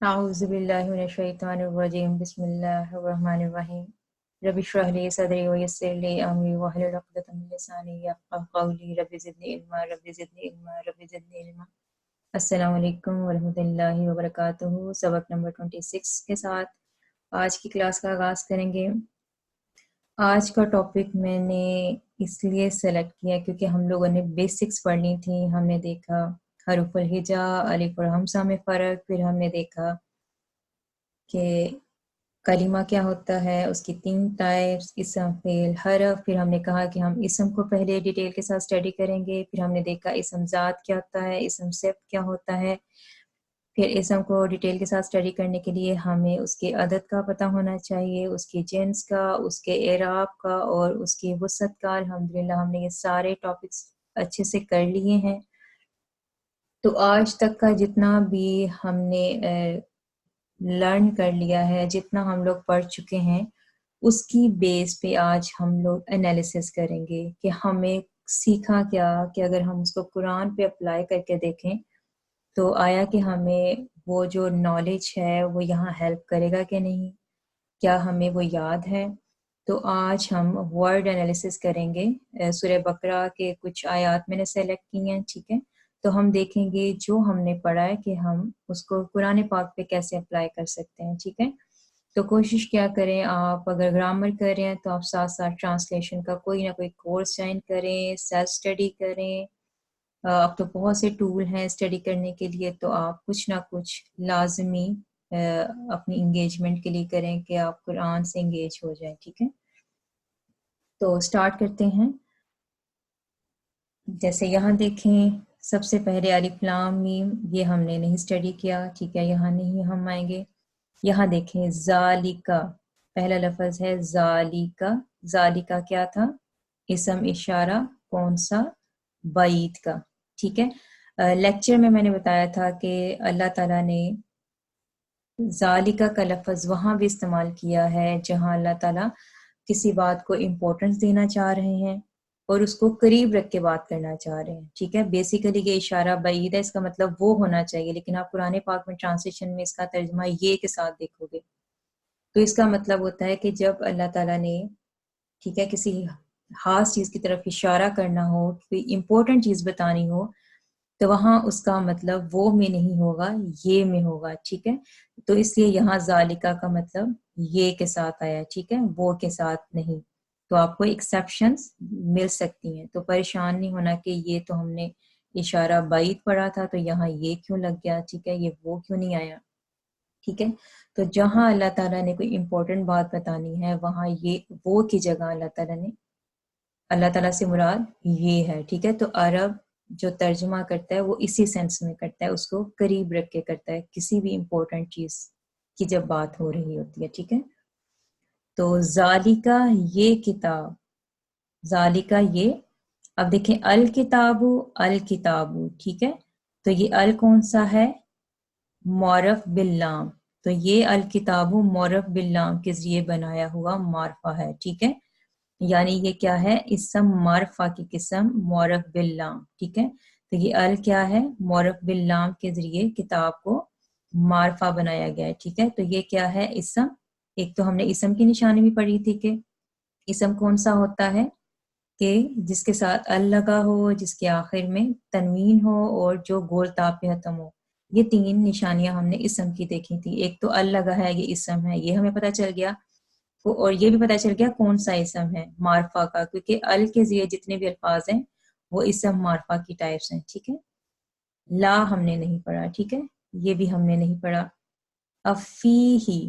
اعوذ باللہ من الشیطان الرجیم بسم اللہ الرحمن الرحیم رب اشرح لی صدری ویسر لی امری واحلل عقدۃ من لسانی یفقهوا قولی رب زدنی علما رب زدنی علما رب زدنی علما۔ السلام علیکم ورحمۃ اللہ وبرکاتہ۔ سبق نمبر 26 کے ساتھ آج کی کلاس کا آغاز کریں گے۔ آج کا ٹاپک میں نے اس لیے سلیکٹ کیا کیونکہ ہم لوگوں نے بیسکس پڑھنی تھی۔ ہم نے دیکھا حروف الہجا، الف اور ہمزہ میں فرق، پھر ہم نے دیکھا کہ کلمہ کیا ہوتا ہے، اس کی 3 ٹائپس، اسم، فعل، حرف۔ پھر ہم نے کہا کہ ہم اسم کو پہلے ڈیٹیل کے ساتھ اسٹڈی کریں گے، پھر ہم نے دیکھا اسم ذات کیا ہوتا ہے، اسم صفت کیا ہوتا ہے۔ پھر اسم کو ڈیٹیل کے ساتھ اسٹڈی کرنے کے لیے ہمیں اس کے عدد کا پتہ ہونا چاہیے، اس کی جنس کا، اس کے اعراب کا اور اس کی وسعت کا۔ الحمدللہ ہم نے یہ سارے ٹاپکس اچھے سے کر لیے ہیں۔ تو آج تک کا جتنا بھی ہم نے لرن کر لیا ہے، جتنا ہم لوگ پڑھ چکے ہیں، اس کی بیس پہ آج ہم لوگ انالیسس کریں گے کہ ہمیں سیکھا کیا، کہ اگر ہم اس کو قرآن پہ اپلائی کر کے دیکھیں تو آیا کہ ہمیں وہ جو نالج ہے وہ یہاں ہیلپ کرے گا کہ نہیں، کیا ہمیں وہ یاد ہے۔ تو آج ہم ورڈ انالیسس کریں گے۔ سورہ بقرہ کے کچھ آیات میں نے سیلیکٹ کی ہیں، ٹھیک ہے۔ تو ہم دیکھیں گے جو ہم نے پڑھا ہے کہ ہم اس کو قرآن پاک پہ کیسے اپلائی کر سکتے ہیں، ٹھیک ہے۔ تو کوشش کیا کریں، آپ اگر گرامر کر رہے ہیں تو آپ ساتھ ساتھ ٹرانسلیشن کا کوئی نہ کوئی کورس جوائن کریں، سیلف اسٹڈی کریں۔ اب تو بہت سے ٹول ہیں اسٹڈی کرنے کے لیے، تو آپ کچھ نہ کچھ لازمی اپنی انگیجمنٹ کے لیے کریں کہ آپ قرآن سے انگیج ہو جائیں، ٹھیک ہے۔ تو سٹارٹ کرتے ہیں۔ جیسے یہاں دیکھیں، سب سے پہلے الف لام میم، یہ ہم نے نہیں اسٹڈی کیا، ٹھیک ہے، یہاں نہیں ہم آئیں گے۔ یہاں دیکھیں ذالکا، پہلا لفظ ہے ذالکا۔ ذالکا کیا تھا؟ اسم اشارہ، کون سا؟ بعید کا، ٹھیک ہے۔ لیکچر میں نے بتایا تھا کہ اللہ تعالیٰ نے ذالکا کا لفظ وہاں بھی استعمال کیا ہے جہاں اللہ تعالیٰ کسی بات کو امپورٹنس دینا چاہ رہے ہیں اور اس کو قریب رکھ کے بات کرنا چاہ رہے ہیں، ٹھیک ہے۔ بیسیکلی یہ اشارہ بعید ہے، اس کا مطلب وہ ہونا چاہیے، لیکن آپ قرآن پاک میں ٹرانسلیشن میں اس کا ترجمہ یہ کے ساتھ دیکھو گے تو اس کا مطلب ہوتا ہے کہ جب اللہ تعالیٰ نے، ٹھیک ہے، کسی خاص چیز کی طرف اشارہ کرنا ہو، کوئی امپورٹنٹ چیز بتانی ہو، تو وہاں اس کا مطلب وہ میں نہیں ہوگا، یہ میں ہوگا، ٹھیک ہے۔ تو اس لیے یہاں ذالکا کا مطلب یہ کے ساتھ آیا، ٹھیک ہے، وہ کے ساتھ نہیں۔ تو آپ کو ایکسیپشنز مل سکتی ہیں، تو پریشان نہیں ہونا کہ یہ تو ہم نے اشارہ بعید پڑھا تھا تو یہاں یہ کیوں لگ گیا، ٹھیک ہے، یہ وہ کیوں نہیں آیا، ٹھیک ہے۔ تو جہاں اللہ تعالیٰ نے کوئی امپورٹنٹ بات بتانی ہے وہاں یہ وہ کی جگہ اللہ تعالیٰ سے مراد یہ ہے، ٹھیک ہے۔ تو عرب جو ترجمہ کرتا ہے وہ اسی سینس میں کرتا ہے، اس کو قریب رکھ کے کرتا ہے کسی بھی امپورٹنٹ چیز کی جب بات ہو رہی ہوتی ہے، ٹھیک ہے۔ تو ذالکا یہ کتاب، ذالکا یہ، اب دیکھیں الکتاب، ٹھیک ہے۔ تو یہ ال کون سا ہے؟ معرف باللام، تو یہ الکتاب معرف باللام کے ذریعے بنایا ہوا معرفہ ہے، ٹھیک ہے۔ یعنی یہ کیا ہے؟ اسم معرفہ کی قسم معرف باللام، ٹھیک ہے۔ تو یہ ال کیا ہے؟ معرف باللام کے ذریعے کتاب کو معرفہ بنایا گیا ہے، ٹھیک ہے۔ تو یہ کیا ہے؟ اسم۔ ایک تو ہم نے اسم کی نشانی بھی پڑھی تھی کہ اسم کون سا ہوتا ہے کہ جس کے ساتھ ال لگا ہو، جس کے آخر میں تنوین ہو اور جو گول تاء پہ ختم ہو۔ یہ 3 نشانیاں ہم نے اسم کی دیکھی تھی۔ ایک تو ال لگا ہے، یہ اسم ہے، یہ ہمیں پتہ چل گیا، اور یہ بھی پتہ چل گیا کون سا اسم ہے، معرفہ کا، کیونکہ ال کے ذریعے جتنے بھی الفاظ ہیں وہ اسم معرفہ کی ٹائپس ہیں، ٹھیک ہے۔ لا ہم نے نہیں پڑھا، ٹھیک ہے، یہ بھی ہم نے نہیں پڑھا۔ اب فی ہی،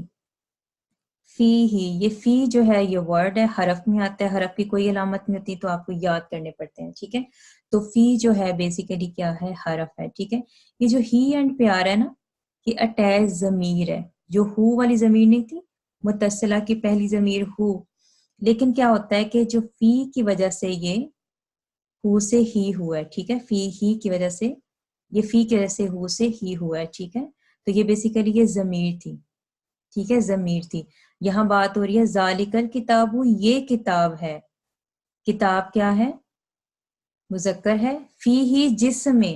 یہ فی جو ہے یہ ورڈ ہے، حرف میں آتا ہے، حرف کی کوئی علامت نہیں ہوتی تو آپ کو یاد کرنے پڑتے ہیں، ٹھیک ہے۔ تو فی جو ہے بیسیکلی کیا ہے؟ حرف ہے، ٹھیک ہے۔ یہ جو ہی اینڈ پہ آ رہا ہے نا، یہ اٹیچ ضمیر ہے، جو ہو والی ضمیر نہیں تھی متصلہ کی پہلی ضمیر ہو، لیکن کیا ہوتا ہے کہ جو فی کی وجہ سے یہ ہو سے ہی ہوا ہے، ٹھیک ہے، فی ہی کی وجہ سے، یہ فی کی وجہ سے ہو سے ہی ہوا ہے، ٹھیک ہے۔ تو یہ بیسیکلی یہ ضمیر تھی، ٹھیک ہے، ضمیر تھی۔ یہاں بات ہو رہی ہے ذالک الکتاب، یہ کتاب ہے، کتاب کیا ہے؟ مذکر ہے، فی ہی جس میں،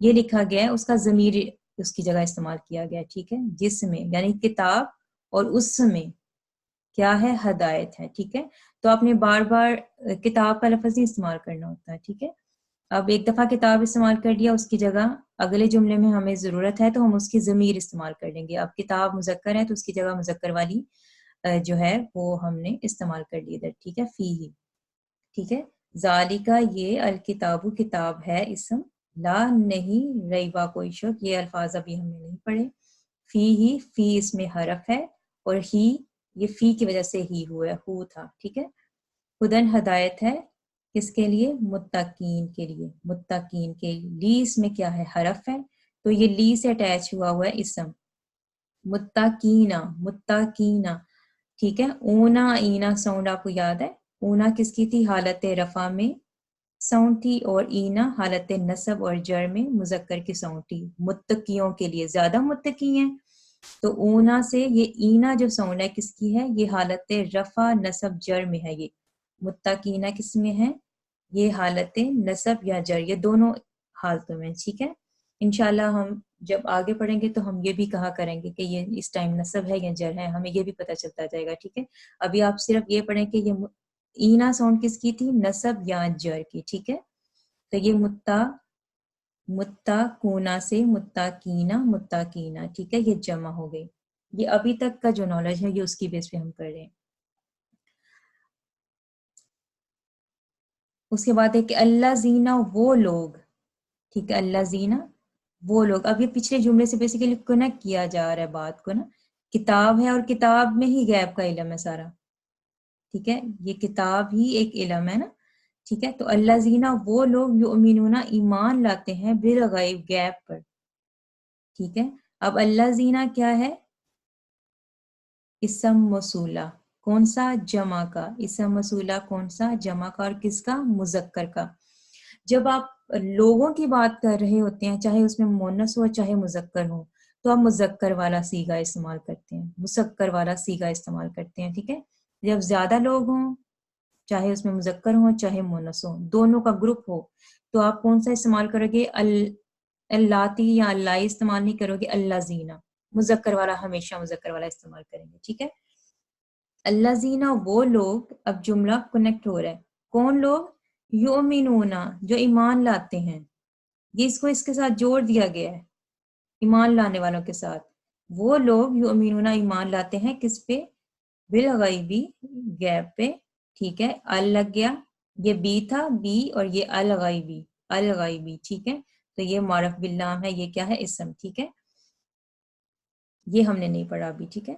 یہ لکھا گیا ہے اس کا ضمیر اس کی جگہ استعمال کیا گیا, ٹھیک ہے, جس میں یعنی کتاب اور اس میں کیا ہے ہدایت ہے, ٹھیک ہے. تو آپ نے بار بار کتاب کا لفظ نہیں استعمال کرنا ہوتا ہے, ٹھیک ہے. اب ایک دفعہ کتاب استعمال کر دیا, اس کی جگہ اگلے جملے میں ہمیں ضرورت ہے تو ہم اس کی ضمیر استعمال کر لیں گے. اب کتاب مذکر ہے تو اس کی جگہ مذکر والی جو ہے وہ ہم نے استعمال کر لی ادھر, ٹھیک ہے, فی ہی, ٹھیک ہے. ذالکا یہ الکتاب کتاب ہے اسم, لا نہیں ریبا کوئی شک, یہ الفاظ ابھی ہم نے نہیں پڑھے. فی ہی, فی اس میں حرف ہے اور ہی یہ فی کی وجہ سے ہی ہوا ہے, ہو تھا, ٹھیک ہے. ہدن ہدایت ہے کس کے لیے؟ متقین کے لیے, متقین کے لی اس میں کیا ہے حرف ہے تو یہ لی سے اٹیچ ہوا ہوا ہے اسم متقینا, متقینا, ٹھیک ہے. اونا اینا ساؤنڈ آپ کو یاد ہے, اونا کس کی تھی؟ حالت رفع میں ساؤنڈ تھی, اور اینا حالت نصب اور جر میں مذکر کی ساؤنڈ تھی. متقیوں کے لیے, زیادہ متقی ہیں تو اونا سے یہ اینا جو ساؤنڈ ہے کس کی ہے؟ یہ حالت رفع نصب جر میں ہے. یہ متقینا کس میں ہے؟ یہ حالت نصب یا جر, یہ دونوں حالتوں میں, ٹھیک ہے. انشاءاللہ ہم جب آگے پڑھیں گے تو ہم یہ بھی کہا کریں گے کہ یہ اس ٹائم نصب ہے یا جر ہے, ہمیں یہ بھی پتہ چلتا جائے گا, ٹھیک ہے. ابھی آپ صرف یہ پڑھیں کہ یہ اینا ساؤنڈ کس کی تھی؟ نصب یا جر کی, ٹھیک ہے. تو یہ متقونا سے متقینا, متقینا, ٹھیک ہے, یہ جمع ہو گئی. یہ ابھی تک کا جو نالج ہے یہ اس کی بیس پہ ہم کر رہے ہیں. اس کے بعد ہے کہ اللہ زینا وہ لوگ, ٹھیک ہے, اللہ زینا وہ لوگ. اب یہ پچھلے جملے سے بیسیکلی کنیکٹ کیا جا رہا ہے بات کو نا, کتاب ہے اور کتاب میں ہی غیب کا علم ہے سارا, ٹھیک ہے, یہ کتاب ہی ایک علم ہے نا, ٹھیک ہے. تو اللہ زینا وہ لوگ یؤمنون ایمان لاتے ہیں بالغیب غیب پر, ٹھیک ہے. اب اللہ زینا کیا ہے؟ اسم موصولہ, کون سا؟ جمع کا. اسم موصولہ کون سا؟ جمع کا. اور کس کا؟ مذکر کا. جب آپ لوگوں کی بات کر رہے ہوتے ہیں, چاہے اس میں مؤنث ہو چاہے مذکر ہو, تو آپ مذکر والا صیغہ استعمال کرتے ہیں, مذکر والا صیغہ استعمال کرتے ہیں, ٹھیک ہے. جب زیادہ لوگ ہوں, چاہے اس میں مذکر ہوں چاہے مؤنث ہو, دونوں کا گروپ ہو, تو آپ کون سا استعمال کرو گے؟ اللاتی یا اللہ استعمال نہیں کرو گے, اللہ زینا, مذکر والا ہمیشہ مذکر والا استعمال کریں گے, ٹھیک ہے. اللہ زینا وہ لوگ, اب جملہ کنیکٹ ہو رہا ہے, کون لوگ؟ یؤمنون, جو ایمان لاتے ہیں. یہ اس کو اس کے ساتھ جوڑ دیا گیا ہے, ایمان لانے والوں کے ساتھ. وہ لوگ یؤمنون ایمان لاتے ہیں کس پہ؟ بالغیبی, غیب پہ, ٹھیک ہے. ال لگ گیا, یہ بی تھا, بی, اور یہ الغیبی, الغیبی, ٹھیک ہے. تو یہ معرف باللام ہے, یہ کیا ہے؟ اسم, ٹھیک ہے. یہ ہم نے نہیں پڑھا ابھی, ٹھیک ہے.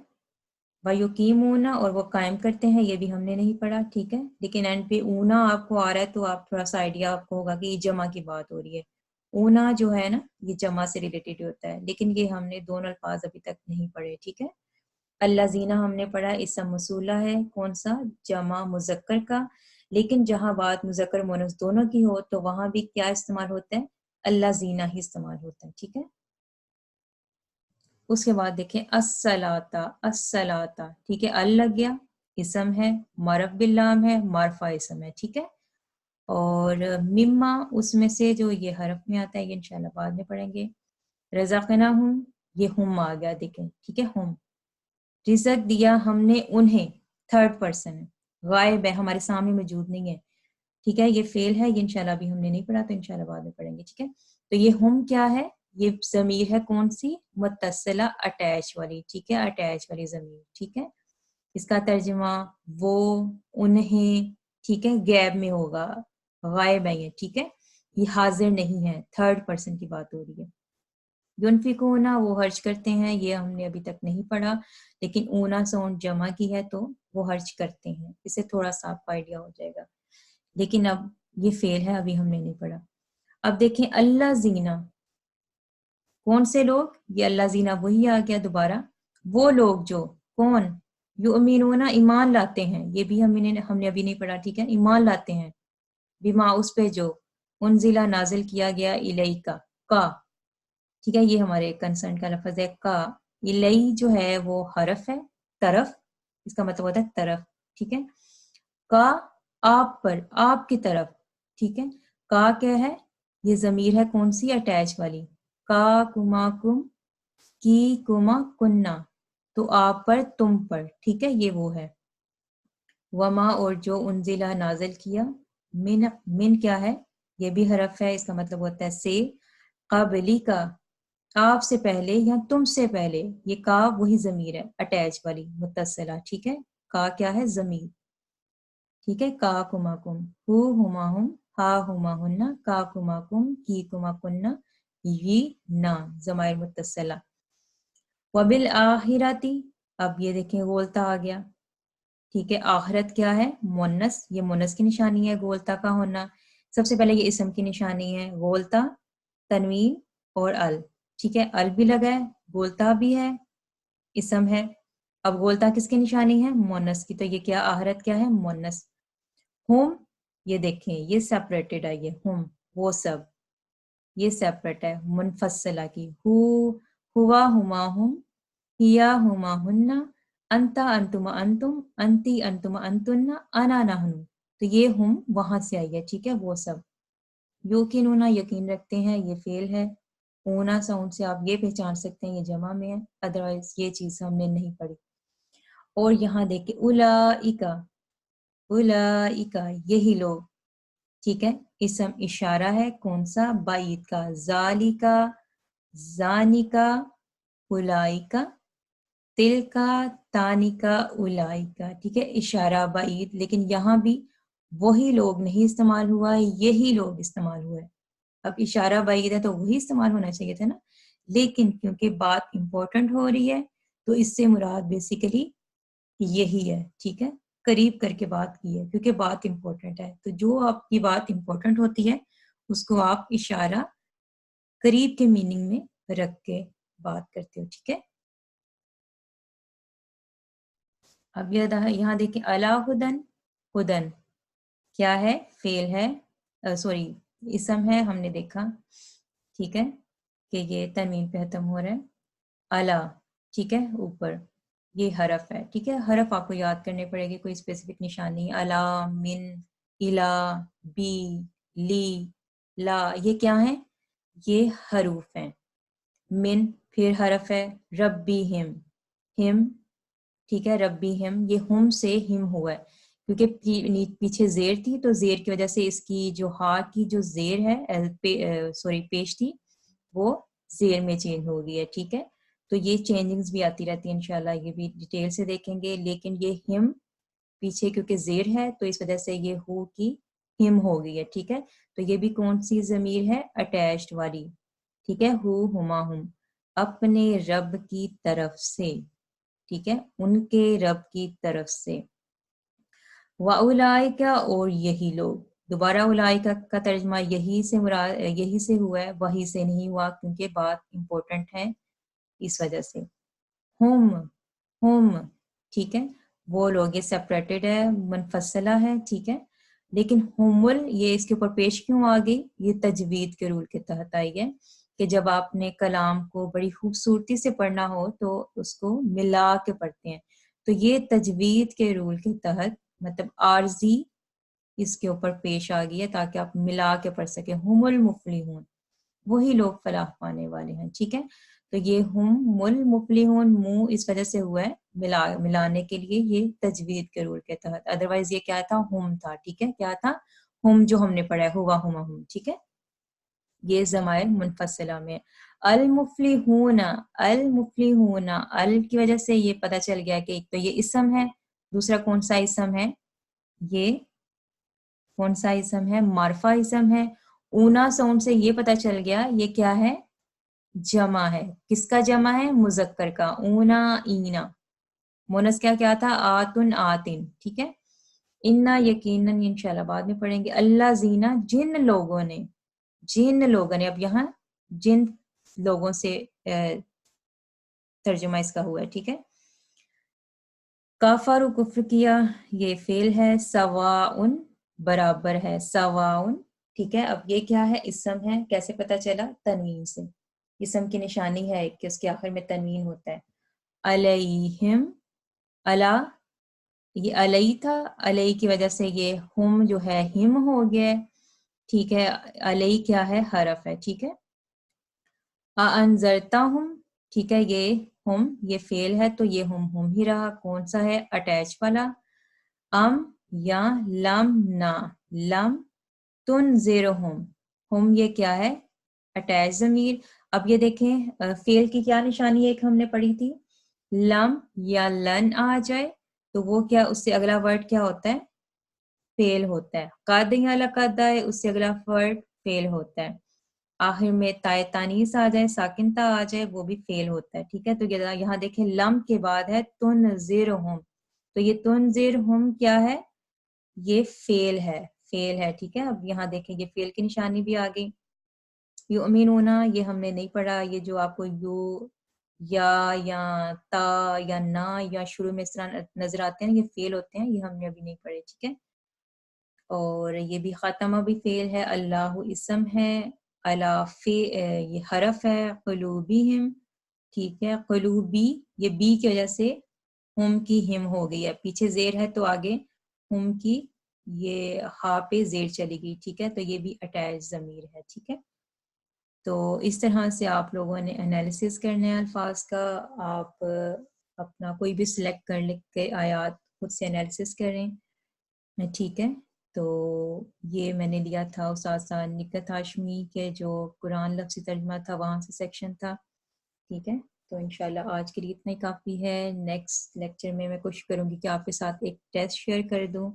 وَيُقِيمُونَ, اور وہ قائم کرتے ہیں, یہ بھی ہم نے نہیں پڑھا, ٹھیک ہے. لیکن اینڈ پہ اونا آپ کو آ رہا ہے تو آپ تھوڑا سا آئیڈیا آپ کو ہوگا کہ یہ جمع کی بات ہو رہی ہے. اونا جو ہے نا یہ جمع سے ریلیٹڈ ہوتا ہے, لیکن یہ ہم نے دونوں الفاظ ابھی تک نہیں پڑھے, ٹھیک ہے. اللہ زینا ہم نے پڑھا, اسم موصولہ ہے, کون سا؟ جمع مذکر کا. لیکن جہاں بات مذکر مؤنث دونوں کی ہو تو وہاں بھی کیا استعمال ہوتا ہے؟ اللہ زینا ہی استعمال ہوتا ہے, ٹھیک ہے. اس کے بعد دیکھیں الصلاۃ, الصلاۃ, ٹھیک ہے. ال لگ گیا, اسم ہے, معرف باللام ہے, معرفہ اسم ہے, ٹھیک ہے. اور مما اس میں سے جو یہ حرف میں آتا ہے, یہ انشاءاللہ بعد میں پڑھیں گے. رزقناہم, یہ ہم آ گیا, دیکھیں, ٹھیک ہے. ہم, رزق دیا ہم نے انہیں, تھرڈ پرسن ہے, غائب ہے, ہمارے سامنے موجود نہیں ہے, ٹھیک ہے. یہ فعل ہے, یہ انشاءاللہ ابھی ہم نے نہیں پڑھا تو انشاءاللہ بعد میں پڑھیں گے, ٹھیک ہے. تو یہ ہم کیا ہے؟ یہ ضمیر ہے کون سی؟ متصلہ, اٹیچ والی, ٹھیک ہے, اٹیچ والی ضمیر, ٹھیک ہے. اس کا ترجمہ وہ, انہیں, ٹھیک ہے, غیب میں ہوگا, غائب ہے یہ, ٹھیک ہے. یہ حاضر نہیں ہے, تھرڈ پرسن کی بات ہو رہی ہے. ينفقون, وہ خرچ کرتے ہیں, یہ ہم نے ابھی تک نہیں پڑھا, لیکن اونا ساؤنڈ جمع کی ہے تو وہ خرچ کرتے ہیں, اسے تھوڑا سا آپ کو آئیڈیا ہو جائے گا. لیکن اب یہ فعل ہے, ابھی ہم نے نہیں پڑھا. اب دیکھیں اللہ زینا, کون سے لوگ؟ یہ اللہ زینا وہی آ گیا دوبارہ, وہ لوگ جو, کون؟ یؤمنون, ایمان لاتے ہیں, یہ بھی ہم نے ابھی نہیں پڑھا, ٹھیک ہے. ایمان لاتے ہیں, بما, اس پہ جو, انزلہ, نازل کیا گیا, الیکا, کا, ٹھیک ہے. یہ ہمارے کنسرن کا لفظ ہے, کا. الی جو ہے وہ حرف ہے, طرف, اس کا مطلب ہوتا ہے طرف, ٹھیک ہے. کا آپ پر، آپ کی طرف، ٹھیک ہے. کا کیا ہے؟ یہ ضمیر ہے کون سی؟ اٹیچ والی. کا کما کم، کی کما کننا، تو آپ پر، تم پر، ٹھیک ہے، یہ وہ ہے. وما اور جو انزلہ نازل کیا، من کیا ہے؟ یہ بھی حرف ہے، اس کا مطلب ہوتا ہے سے. قبلی کا، آپ سے پہلے یا تم سے پہلے. یہ کا وہی ضمیر ہے اٹیچ والی متصلہ، ٹھیک ہے. کا کیا ہے؟ ضمیر، ٹھیک ہے. کا کما کم، ہو ہما ہم، ہا ہما ہننا، کا کما کم، کی کما کننا، یہ نا ضمائر متصلہ. وبالآخراتی، اب یہ دیکھیں غولتا آ گیا، ٹھیک ہے. آخرت کیا ہے؟ مونس، یہ مونس کی نشانی ہے غولتا کا ہونا. سب سے پہلے یہ اسم کی نشانی ہے، غولتا، تنوین اور ال، ٹھیک ہے. ال بھی لگا ہے، غولتا بھی ہے، اسم ہے. اب غولتا کس کی نشانی ہے؟ مونس کی. تو یہ کیا آخرت کیا ہے؟ مونس. ہم، یہ دیکھیں یہ سیپریٹڈ ہے، یہ ہم وہ سب، یہ سیپریٹ ہے منفصلہ کی. ہوا ہما ہم، ہیا ہما ہننا، انتا انتما انتم، انتی انتما انتن، انا نحن. تو یہ ہم وہاں سے آئی ہے، ٹھیک ہے، وہ سب. یوقینونا یقین رکھتے ہیں، یہ فعل ہے. اونا ساؤنڈ سے آپ یہ پہچان سکتے ہیں یہ جمع میں ہے، ادروائز یہ چیز ہم نے نہیں پڑھی. اور یہاں دیکھیں اولائکا، اولائکا یہی لوگ، ٹھیک ہے. اسم اشارہ ہے کون سا؟ بعید کا. ذالکا، زانکا، اولائکا، تلکا، تانکا، اولائکا، ٹھیک ہے. اشارہ بعید، لیکن یہاں بھی وہی لوگ نہیں استعمال ہوا ہے، یہی لوگ استعمال ہوا ہے. اب اشارہ بعید ہے تو وہی استعمال ہونا چاہیے تھا نا، لیکن کیونکہ بات امپورٹنٹ ہو رہی ہے تو اس سے مراد بیسیکلی یہی ہے، ٹھیک ہے. قریب کر کے بات کی ہے کیونکہ بات امپورٹنٹ ہے. تو جو آپ کی بات امپورٹنٹ ہوتی ہے اس کو آپ اشارہ قریب کے میننگ میں رکھ کے بات کرتے ہو، ٹھیک ہے. اب یہاں دیکھیں الا ہدن، ہدن کیا ہے؟ فعل ہے، سوری اسم ہے، ہم نے دیکھا، ٹھیک ہے، کہ یہ تنوین پہ ختم ہو رہا ہے. الا، ٹھیک ہے، اوپر یہ حرف ہے، ٹھیک ہے. حرف آپ کو یاد کرنے پڑے گی، کوئی اسپیسیفک نشانی. الا، من، الا، بی، لی، لا، یہ کیا ہیں؟ یہ حروف ہیں. من پھر حرف ہے، ربی ہم، ٹھیک ہے. ربی ہم، یہ ہم سے ہم ہوا ہے کیونکہ پیچھے زیر تھی تو زیر کی وجہ سے اس کی جو ہا کی جو زیر ہے سوری پیش تھی وہ زیر میں چینج ہو گئی ہے، ٹھیک ہے. تو یہ چینجنگز بھی آتی رہتی ہیں انشاءاللہ، یہ بھی ڈیٹیل سے دیکھیں گے. لیکن یہ ہم پیچھے کیونکہ زیر ہے تو اس وجہ سے یہ ہو کی ہم ہو گئی ہے، ٹھیک ہے. تو یہ بھی کون سی ضمیر ہے؟ اٹیچڈ والی، ٹھیک ہے. ہو ہما ہم، اپنے رب کی طرف سے، ٹھیک ہے، ان کے رب کی طرف سے. وَأُولَئِكَ اور یہی لوگ. دوبارہ اولائکا کا ترجمہ یہی سے مراد، یہی سے ہوا ہے، وہی سے نہیں ہوا کیونکہ بات امپورٹنٹ ہے اس وجہ سے. ہم، ٹھیک ہے، وہ لوگ، یہ سپریٹڈ ہے، منفصلہ ہے، ٹھیک ہے. لیکن یہ اس کے اوپر پیش کیوں آ گئی؟ یہ تجوید کے رول کے تحت آئی ہے کہ جب آپ نے کلام کو بڑی خوبصورتی سے پڑھنا ہو تو اس کو ملا کے پڑھتے ہیں. تو یہ تجوید کے رول کے تحت مطلب عارضی اس کے اوپر پیش آ گئی ہے تاکہ آپ ملا کے پڑھ سکیں. ہم المفلحون، وہی لوگ فلاح پانے والے ہیں، ٹھیک ہے. تو یہ ہم المفلحون منہ اس وجہ سے ہوا ہے ملانے کے لیے، یہ تجوید کے رول کے تحت. ادروائز یہ کیا تھا؟ ہم تھا، ٹھیک ہے. کیا تھا؟ ہم جو ہم نے پڑھا ہے، ہوا ہما ہم، ٹھیک ہے. یہ ضمائر منفصلہ میں. المفلحون، المفلحون، ال کی وجہ سے یہ پتہ چل گیا کہ ایک تو یہ اسم ہے، دوسرا کون سا اسم ہے؟ یہ کون سا اسم ہے؟ معرفہ اسم ہے. اونا ساؤنڈ سے یہ پتہ چل گیا یہ کیا ہے؟ جمع ہے. کس کا جمع ہے؟ مذکر کا. اونا، اینا. مونس کیا تھا؟ آتن، آتن، ٹھیک ہے. انا یقیناً انشاءاللہ بعد میں پڑھیں گے. اللہ زینا، جن لوگوں نے، جن لوگوں نے، اب یہاں جن لوگوں سے ترجمہ اس کا ہوا ہے، ٹھیک ہے. کافر و کفر کیا، یہ فعل ہے. سواءن، برابر ہے. سواءن، ٹھیک ہے. اب یہ کیا ہے؟ اسم ہے. کیسے پتا چلا؟ تنوین سے. اسم کی نشانی ہے کہ اس کے آخر میں تنوین ہوتا ہے. علیہم، علا یہ علی تھا، علی کی وجہ سے یہ ہم جو ہے ہم ہو گیا، ٹھیک ہے. علی کیا ہے؟ حرف ہے، ٹھیک ہے. انذرتہم، ٹھیک ہے، یہ ہم یہ فعل ہے تو یہ ہم ہی رہا. کون سا ہے؟ اٹیچ والا. ام یا لم نا، لم تنذرہم، ہم یہ کیا ہے؟ اٹیچ ضمیر. اب یہ دیکھیں فعل کی کیا نشانی ایک ہم نے پڑھی تھی، لم یا لن آ جائے تو وہ کیا، اس سے اگلا ورڈ کیا ہوتا ہے؟ فعل ہوتا ہے. قد یا لقد آئے، اس سے اگلا ورڈ فعل ہوتا ہے. آخر میں تائے تانیث آ جائے، ساکن تا آ جائے، وہ بھی فعل ہوتا ہے، ٹھیک ہے. تو یہاں دیکھیں لم کے بعد ہے تنذرہم، تو یہ تنذرہم کیا ہے؟ یہ فعل ہے، فعل ہے، ٹھیک ہے. اب یہاں دیکھیں یہ فعل کی نشانی بھی آ گئی. یؤمنون یہ ہم نے نہیں پڑھا، یہ جو آپ کو یو یا تا یا نا یا شروع میں اس طرح نظر آتے ہیں، یہ فعل ہوتے ہیں، یہ ہم نے ابھی نہیں پڑھے، ٹھیک ہے. اور یہ بھی خاتمہ بھی فعل ہے. اللہ اسم ہے، یہ حرف ہے. قلوبہم، ٹھیک ہے. قلوبی، یہ بی کی وجہ سے ہم کی ہم ہو گئی ہے، پیچھے زیر ہے تو آگے ہم کی یہ ہا پہ زیر چلی گئی، ٹھیک ہے. تو یہ بھی اٹیچ ضمیر ہے، ٹھیک ہے. تو اس طرح سے آپ لوگوں نے انالیسس کرنا ہے الفاظ کا. آپ اپنا کوئی بھی سلیکٹ کر لکھ کے آیات خود سے انالیسس کریں، ٹھیک ہے. تو یہ میں نے لیا تھا استاذہ نکہت ہاشمی کے جو قرآن لفظی ترجمہ تھا وہاں سے سیکشن تھا، ٹھیک ہے. تو انشاءاللہ آج کے لیے اتنا ہی کافی ہے. نیکسٹ لیکچر میں کوشش کروں گی کہ آپ کے ساتھ ایک ٹیسٹ شیئر کر دوں،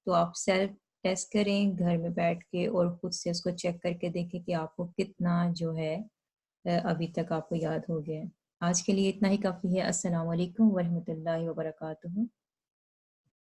تو آپ سیلف ٹیسٹ کریں گھر میں بیٹھ کے اور خود سے اس کو چیک کر کے دیکھیں کہ آپ کو کتنا جو ہے ابھی تک آپ کو یاد ہو گیا ہے. آج کے لیے اتنا ہی کافی ہے. السلام علیکم ورحمۃ اللہ وبرکاتہ.